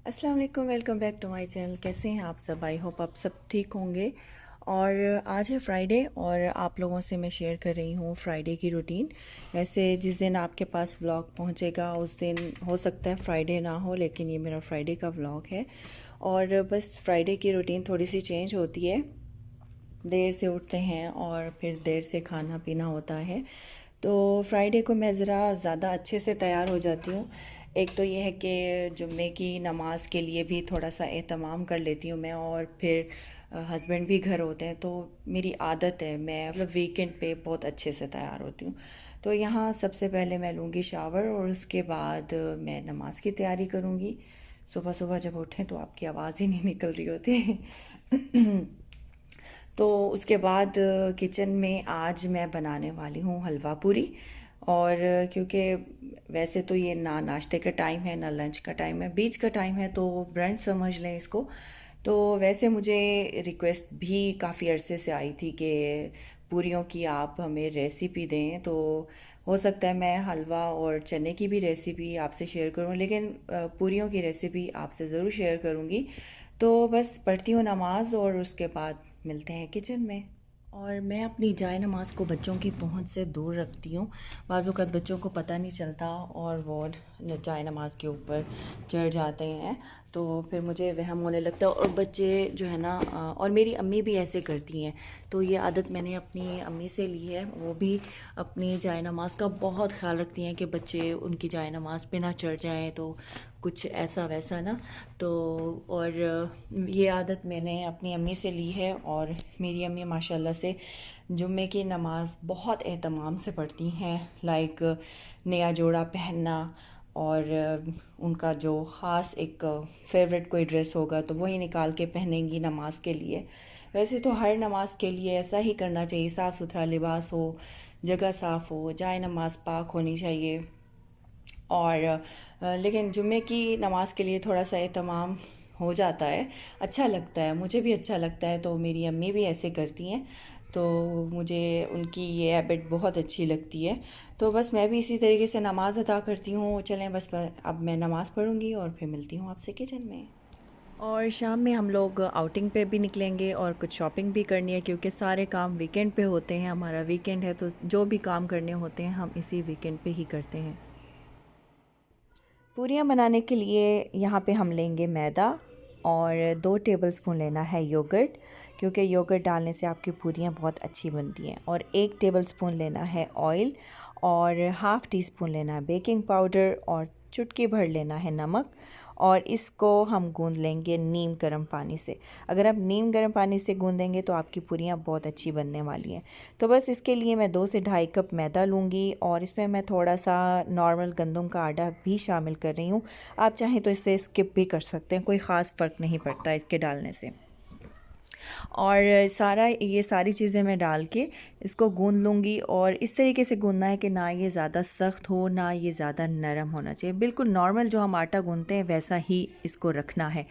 अस्सलाम वालेकुम, welcome back to my channel. कैसे हैं आप सब? आई होप आप सब ठीक होंगे। और आज है फ्राइडे और आप लोगों से मैं शेयर कर रही हूँ फ्राइडे की रूटीन। वैसे जिस दिन आपके पास व्लॉग पहुँचेगा उस दिन हो सकता है फ्राइडे ना हो, लेकिन ये मेरा फ्राइडे का व्लॉग है। और बस फ्राइडे की रूटीन थोड़ी सी चेंज होती है। देर से उठते हैं और फिर देर से खाना पीना होता है। तो फ्राइडे को मैं ज़रा ज़्यादा अच्छे से तैयार हो जाती हूँ। एक तो ये है कि जुम्मे की नमाज़ के लिए भी थोड़ा सा एहतमाम कर लेती हूँ मैं, और फिर हस्बैंड भी घर होते हैं, तो मेरी आदत है, मैं मतलब वीकेंड पे बहुत अच्छे से तैयार होती हूँ। तो यहाँ सबसे पहले मैं लूँगी शावर और उसके बाद मैं नमाज़ की तैयारी करूँगी। सुबह सुबह जब उठें तो आपकी आवाज़ ही नहीं निकल रही होती। तो उसके बाद किचन में आज मैं बनाने वाली हूँ हलवा पूरी। और क्योंकि वैसे तो ये ना नाश्ते का टाइम है ना लंच का टाइम है, बीच का टाइम है, तो ब्रंच समझ लें इसको। तो वैसे मुझे रिक्वेस्ट भी काफ़ी अरसे से आई थी कि पूरियों की आप हमें रेसिपी दें, तो हो सकता है मैं हलवा और चने की भी रेसिपी आपसे शेयर करूं, लेकिन पूरियों की रेसिपी आपसे ज़रूर शेयर करूंगी। तो बस पढ़ती हूँ नमाज और उसके बाद मिलते हैं किचन में। और मैं अपनी जाए नमाज़ को बच्चों की पहुंच से दूर रखती हूँ। बाज़ औक़ात बच्चों को पता नहीं चलता और वो जाए नमाज़ के ऊपर चढ़ जाते हैं, तो फिर मुझे वहम होने लगता है। और बच्चे जो है ना, और मेरी अम्मी भी ऐसे करती हैं, तो ये आदत मैंने अपनी अम्मी से ली है। वो भी अपनी जाए नमाज़ का बहुत ख्याल रखती हैं कि बच्चे उनकी जाए नमाज़ पे ना चढ़ जाएं, तो कुछ ऐसा वैसा ना। तो और ये आदत मैंने अपनी अम्मी से ली है। और मेरी अम्मी माशाल्लाह से जुम्मे की नमाज़ बहुत एहतमाम से पढ़ती हैं। लाइक नया जोड़ा पहनना, और उनका जो ख़ास एक फेवरेट कोई ड्रेस होगा तो वही निकाल के पहनेंगी नमाज के लिए। वैसे तो हर नमाज के लिए ऐसा ही करना चाहिए, साफ़ सुथरा लिबास हो, जगह साफ़ हो, जाए नमाज पाक होनी चाहिए। और लेकिन जुम्मे की नमाज़ के लिए थोड़ा सा एहतमाम हो जाता है, अच्छा लगता है, मुझे भी अच्छा लगता है। तो मेरी अम्मी भी ऐसे करती हैं, तो मुझे उनकी ये हैबिट बहुत अच्छी लगती है। तो बस मैं भी इसी तरीके से नमाज़ अदा करती हूँ। चलें बस अब मैं नमाज़ पढ़ूँगी और फिर मिलती हूँ आपसे किचन में। और शाम में हम लोग आउटिंग पे भी निकलेंगे और कुछ शॉपिंग भी करनी है, क्योंकि सारे काम वीकेंड पे होते हैं। हमारा वीकेंड है तो जो भी काम करने होते हैं हम इसी वीकेंड पे ही करते हैं। पूरियाँ बनाने के लिए यहाँ पे हम लेंगे मैदा, और 2 टेबलस्पून लेना है योगर्ट, क्योंकि योगर्ट डालने से आपकी पूरियाँ बहुत अच्छी बनती हैं। और 1 टेबलस्पून लेना है ऑयल, और हाफ़ टी स्पून लेना है बेकिंग पाउडर, और चुटकी भर लेना है नमक। और इसको हम गूंद लेंगे नीम गर्म पानी से। अगर आप नीम गर्म पानी से गूंदेंगे तो आपकी पूरियाँ बहुत अच्छी बनने वाली हैं। तो बस इसके लिए मैं 2 से ढाई कप मैदा लूँगी, और इसमें मैं थोड़ा सा नॉर्मल गंदम का आटा भी शामिल कर रही हूँ। आप चाहें तो इसे स्किप भी कर सकते हैं, कोई ख़ास फ़र्क नहीं पड़ता इसके डालने से। और ये सारी चीज़ें मैं डाल के इसको गूंद लूँगी। और इस तरीके से गूंदना है कि ना ये ज़्यादा सख्त हो ना ये ज़्यादा नरम होना चाहिए, बिल्कुल नॉर्मल जो हम आटा गूंदते हैं वैसा ही इसको रखना है।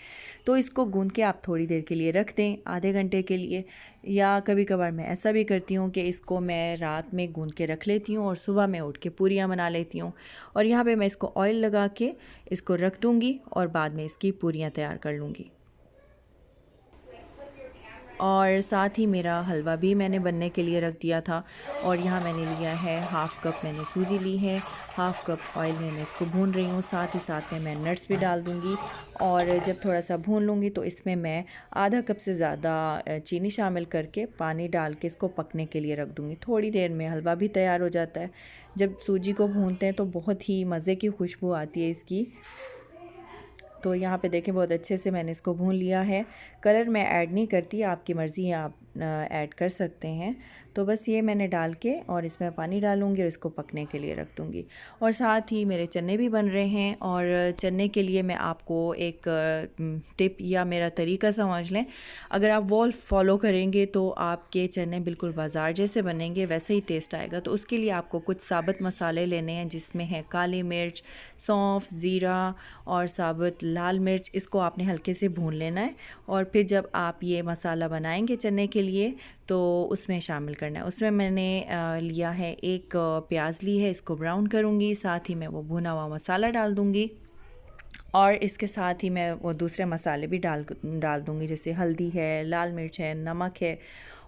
तो इसको गूंद के आप थोड़ी देर के लिए रख दें, आधे घंटे के लिए। या कभी कभार मैं ऐसा भी करती हूँ कि इसको मैं रात में गूंद के रख लेती हूँ और सुबह में उठ के पूरियाँ बना लेती हूँ। और यहाँ पे मैं इसको ऑयल लगा के इसको रख दूँगी और बाद में इसकी पूरियाँ तैयार कर लूँगी। और साथ ही मेरा हलवा भी मैंने बनने के लिए रख दिया था। और यहाँ मैंने लिया है हाफ़ कप, मैंने सूजी ली है, हाफ़ कप ऑयल में मैं इसको भून रही हूँ। साथ ही साथ में मैं नट्स भी डाल दूँगी। और जब थोड़ा सा भून लूँगी तो इसमें मैं आधा कप से ज़्यादा चीनी शामिल करके पानी डाल के इसको पकने के लिए रख दूँगी। थोड़ी देर में हलवा भी तैयार हो जाता है। जब सूजी को भूनते हैं तो बहुत ही मज़े की खुशबू आती है इसकी। तो यहाँ पे देखें बहुत अच्छे से मैंने इसको भून लिया है। कलर मैं ऐड नहीं करती, आपकी मर्ज़ी है, आप ऐड कर सकते हैं। तो बस ये मैंने डाल के और इसमें पानी डालूँगी और इसको पकने के लिए रख दूँगी। और साथ ही मेरे चने भी बन रहे हैं। और चने के लिए मैं आपको एक टिप या मेरा तरीका समझ लें। अगर आप वो फॉलो करेंगे तो आपके चने बिल्कुल बाज़ार जैसे बनेंगे, वैसे ही टेस्ट आएगा। तो उसके लिए आपको कुछ साबुत मसाले लेने हैं, जिसमें है काली मिर्च, सौंफ, ज़ीरा और साबुत लाल मिर्च। इसको आपने हल्के से भून लेना है। और फिर जब आप ये मसाला बनाएंगे चने के लिए तो उसमें शामिल करना है। उसमें मैंने लिया है एक प्याज ली है, इसको ब्राउन करूँगी, साथ ही मैं वो भुना हुआ मसाला डाल दूँगी। और इसके साथ ही मैं वो दूसरे मसाले भी डाल दूँगी, जैसे हल्दी है, लाल मिर्च है, नमक है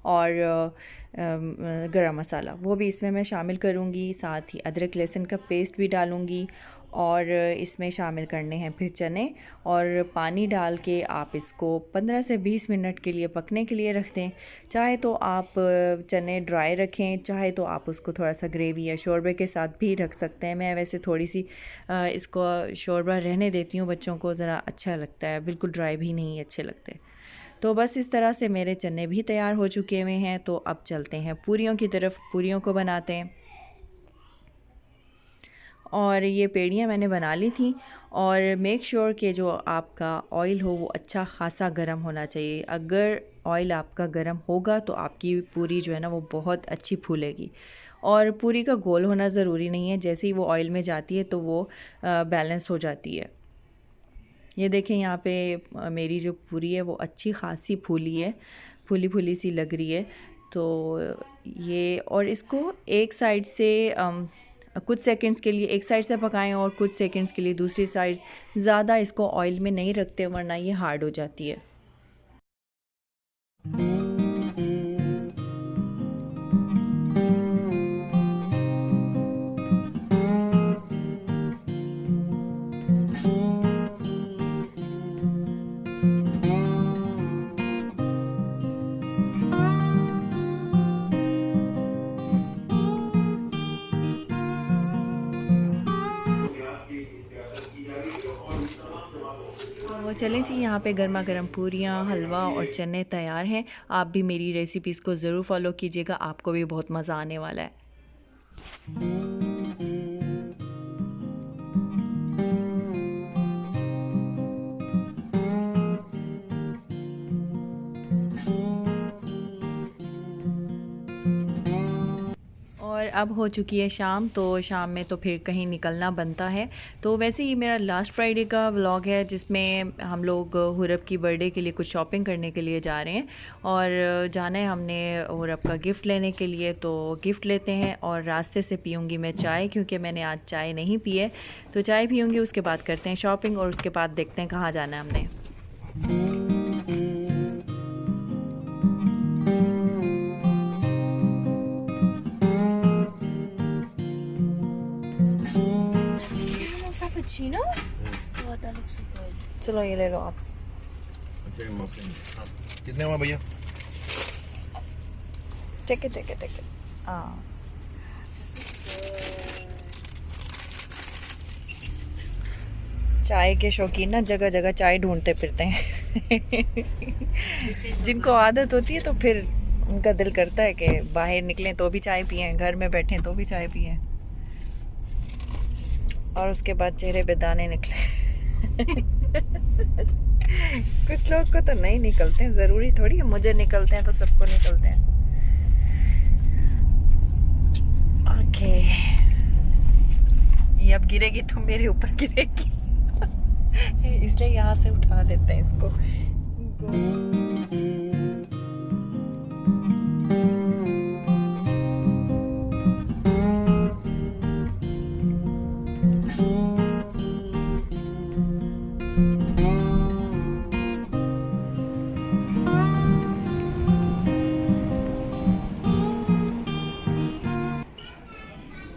और गरम मसाला, वो भी इसमें मैं शामिल करूँगी। साथ ही अदरक लहसुन का पेस्ट भी डालूँगी और इसमें शामिल करने हैं फिर चने, और पानी डाल के आप इसको 15 से 20 मिनट के लिए पकने के लिए रख दें। चाहे तो आप चने ड्राई रखें, चाहे तो आप उसको थोड़ा सा ग्रेवी या शोरबे के साथ भी रख सकते हैं। मैं वैसे थोड़ी सी इसको शोरबा रहने देती हूँ, बच्चों को ज़रा अच्छा लगता है, बिल्कुल ड्राई भी नहीं अच्छे लगते। तो बस इस तरह से मेरे चने भी तैयार हो चुके हुए हैं। तो अब चलते हैं पूरियों की तरफ, पूरियों को बनाते हैं। और ये पेड़ियाँ मैंने बना ली थी। और मेक श्योर कि जो आपका ऑयल हो वो अच्छा खासा गर्म होना चाहिए। अगर ऑयल आपका गर्म होगा तो आपकी पूरी जो है ना वो बहुत अच्छी फूलेगी। और पूरी का गोल होना ज़रूरी नहीं है, जैसे ही वो ऑयल में जाती है तो वो बैलेंस हो जाती है। ये देखें यहाँ पे मेरी जो पूरी है वो अच्छी खासी फूली है, फूली फूली सी लग रही है। तो ये, और इसको एक साइड से कुछ सेकंड्स के लिए एक साइड से पकाएं और कुछ सेकंड्स के लिए दूसरी साइड। ज़्यादा इसको ऑयल में नहीं रखते वरना ये हार्ड हो जाती है। वो चलें जी, यहाँ पे गर्मा गर्म पूरियाँ, हलवा और चने तैयार हैं। आप भी मेरी रेसिपीज़ को ज़रूर फॉलो कीजिएगा, आपको भी बहुत मज़ा आने वाला है। और अब हो चुकी है शाम, तो शाम में तो फिर कहीं निकलना बनता है। तो वैसे ही मेरा लास्ट फ्राइडे का व्लॉग है जिसमें हम लोग हुरब की बर्थडे के लिए कुछ शॉपिंग करने के लिए जा रहे हैं। और जाना है हमने हुरब का गिफ़्ट लेने के लिए, तो गिफ़्ट लेते हैं। और रास्ते से पीऊँगी मैं चाय, क्योंकि मैंने आज चाय नहीं पी है। तो चाय पीऊँगी, उसके बाद करते हैं शॉपिंग और उसके बाद देखते हैं कहाँ जाना है हमने। Cappuccino? Oh, that looks so good. चलो ये ले लो आप। कितने हुआ भैया? ठीक है ठीक है ठीक है। हाँ, This is good. चाय के शौकीन ना जगह जगह चाय ढूंढते फिरते हैं। This tastes so जिनको good. आदत होती है तो फिर उनका दिल करता है कि बाहर निकलें तो भी चाय पिएं, घर में बैठें तो भी चाय पिएं, और उसके बाद चेहरे पे दाने निकले। कुछ लोग को तो नहीं निकलते हैं, ज़रूरी थोड़ी है मुझे निकलते हैं तो सबको निकलते हैं। ओके, ये अब गिरेगी तो मेरे ऊपर गिरेगी। इसलिए यहाँ से उठा लेते हैं इसको।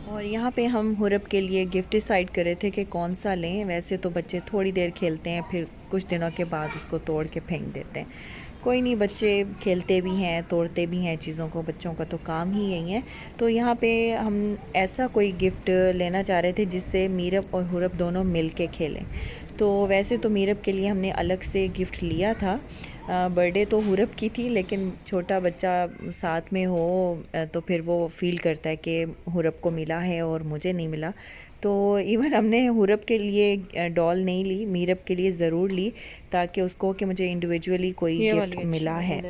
और यहाँ पे हम हुरब के लिए गिफ्ट डिसाइड कर रहे थे कि कौन सा लें। वैसे तो बच्चे थोड़ी देर खेलते हैं, फिर कुछ दिनों के बाद उसको तोड़ के फेंक देते हैं। कोई नहीं, बच्चे खेलते भी हैं, तोड़ते भी हैं चीज़ों को, बच्चों का तो काम ही यही है। तो यहाँ पे हम ऐसा कोई गिफ्ट लेना चाह रहे थे जिससे मीरब और हुरब दोनों मिल के खेलें। तो वैसे तो मीरब के लिए हमने अलग से गिफ्ट लिया था। बर्थडे तो हुरब की थी, लेकिन छोटा बच्चा साथ में हो तो फिर वो फील करता है कि हुरब को मिला है और मुझे नहीं मिला। तो इवन हमने हुरब के लिए डॉल नहीं ली, मीरब के लिए ज़रूर ली, ताकि उसको कि मुझे इंडिविजुअली कोई गिफ्ट मिला है।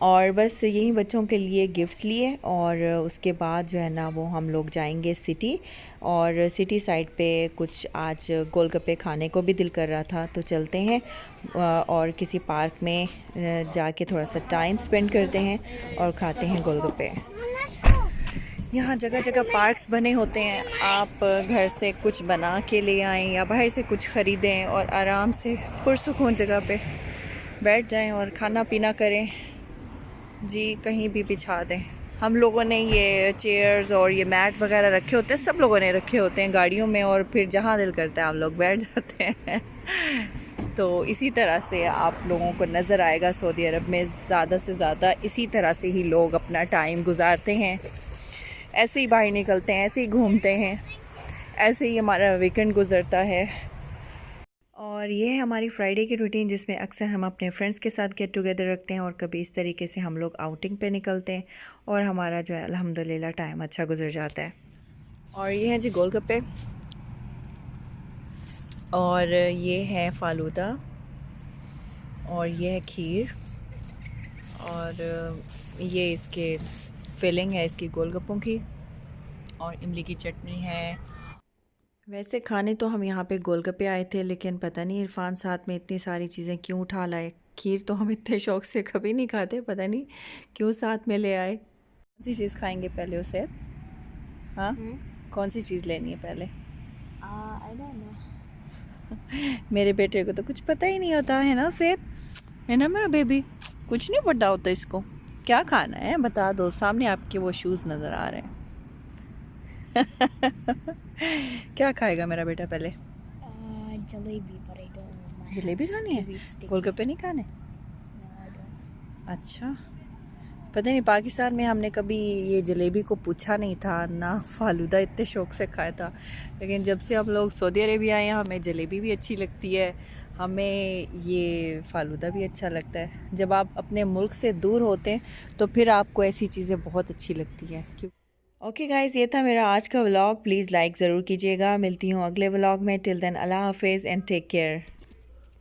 और बस यही बच्चों के लिए गिफ्ट्स लिए। और उसके बाद जो है ना वो हम लोग जाएंगे सिटी, और सिटी साइड पे कुछ आज गोलगप्पे खाने को भी दिल कर रहा था, तो चलते हैं और किसी पार्क में जाके थोड़ा सा टाइम स्पेंड करते हैं और खाते हैं गोलगप्पे। यहाँ जगह जगह पार्क्स बने होते हैं, आप घर से कुछ बना के ले आएँ या बाहर से कुछ ख़रीदें और आराम से पुरसुकून जगह पे बैठ जाएं और खाना पीना करें जी, कहीं भी बिछा दें। हम लोगों ने ये चेयर्स और ये मैट वगैरह रखे होते हैं, सब लोगों ने रखे होते हैं गाड़ियों में, और फिर जहाँ दिल करता है हम लोग बैठ जाते हैं। तो इसी तरह से आप लोगों को नज़र आएगा सऊदी अरब में ज़्यादा से ज़्यादा इसी तरह से ही लोग अपना टाइम गुजारते हैं, ऐसे ही बाहर निकलते हैं, ऐसे ही घूमते हैं, ऐसे ही हमारा वीकेंड गुजरता है। और ये है हमारी फ्राइडे की रूटीन, जिसमें अक्सर हम अपने फ्रेंड्स के साथ गेट टुगेदर रखते हैं और कभी इस तरीके से हम लोग आउटिंग पे निकलते हैं और हमारा जो है अल्हम्दुलिल्लाह टाइम अच्छा गुजर जाता है। और ये है जी गोलगप्पे, और ये है फालूदा, और ये है खीर, और ये इसके फिलिंग है इसकी गोलगप्पों की, और इमली की चटनी है। वैसे खाने तो हम यहाँ पे गोलगप्पे आए थे, लेकिन पता नहीं इरफान साथ में इतनी सारी चीज़ें क्यों उठा लाए। खीर तो हम इतने शौक से कभी नहीं खाते, पता नहीं क्यों साथ में ले आए। कौन सी चीज़ खाएंगे पहले उसे? हाँ, कौन सी चीज़ लेनी है पहले? I don't know. मेरे बेटे को तो कुछ पता ही नहीं होता है ना सेठ, है ना मेरा बेबी, कुछ नहीं पता होता इसको। क्या खाना है बता दो, सामने आपके वो शूज़ नज़र आ रहे हैं। क्या खाएगा मेरा बेटा पहले? Jalebi, but I don't want my jalebi hands खानी to है, be sticky. गोलगप्पे नहीं खाने? No, I don't. अच्छा, पता नहीं पाकिस्तान में हमने कभी ये जलेबी को पूछा नहीं था ना, फालूदा इतने शौक से खाया था, लेकिन जब से हम लोग सऊदी अरेबिया आए हैं हमें जलेबी भी अच्छी लगती है, हमें ये फालूदा भी अच्छा लगता है। जब आप अपने मुल्क से दूर होते हैं तो फिर आपको ऐसी चीज़ें बहुत अच्छी लगती हैं। ओके गाइज़, ये था मेरा आज का व्लॉग। प्लीज़ लाइक ज़रूर कीजिएगा। मिलती हूँ अगले व्लॉग में। टिल देन अल्लाह हाफिज़ एंड टेक केयर।